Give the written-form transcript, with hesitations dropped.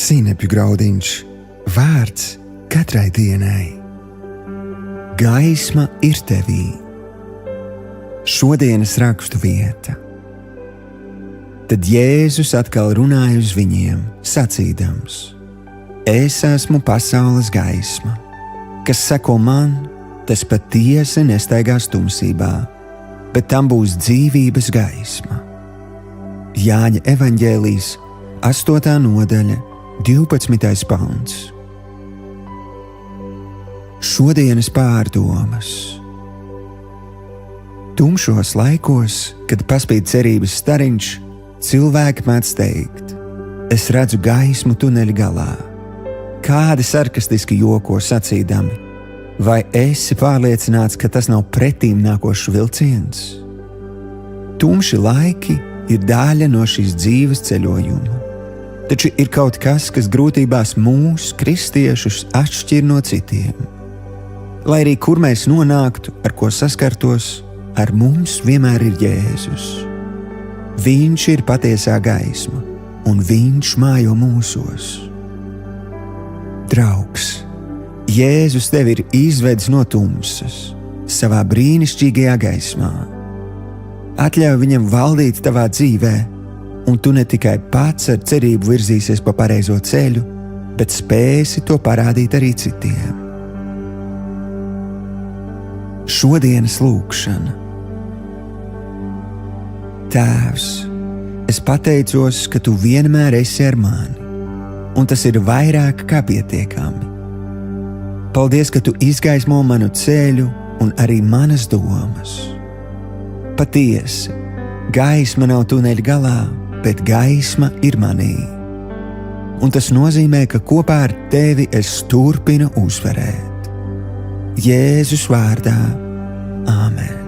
Sinepju graudiņš, vārds katrai dienai. Gaisma ir tevī. Šodienas rakstu vieta. Tad Jēzus atkal runāja uz viņiem, sacīdams: Es esmu pasaules gaisma. Kas seko man, tas patiesi nestaigās tumsībā, bet tam būs dzīvības gaisma. Jāņa evaņģēlijs, 8. nodaļa, 12. pants. Šodienas pārdomas. Tumšos laikos, kad paspīd cerības stariņš, cilvēki mēdz teikt: Es redzu gaismu tuneļa galā. Kādi sarkastiski joko sacīdami: Vai esi pārliecināts, ka tas nav pretīm nākošs vilciens? Tumši laiki ir daļa no šīs dzīves ceļojuma. Taču ir kaut kas, kas grūtībās mūs, kristiešus, atšķir no citiem. Lai arī kur mēs nonāktu, ar ko saskartos, ar mums vienmēr ir Jēzus. Viņš ir patiesā gaisma, un viņš mājo mūsos. Draugs, Jēzus tevi ir izvedis no tumsas, savā brīnišķīgajā gaismā. Atļauj viņam valdīt tavā dzīvē, un tu ne tikai pats ar cerību virzīsies pa pareizo ceļu, bet spēsi to parādīt arī citiem. Šodienas lūkšana. Tēvs, es pateicos, ka tu vienmēr esi ar mani, un tas ir vairāk kā pietiekami. Paldies, ka tu izgaismo manu ceļu un arī manas domas. Patiesi, gaisma nav tuneļa galā, bet gaisma ir manī. Un tas nozīmē, ka kopā ar tevi es turpinu uzvarēt. Jēzus vārdā. Āmen.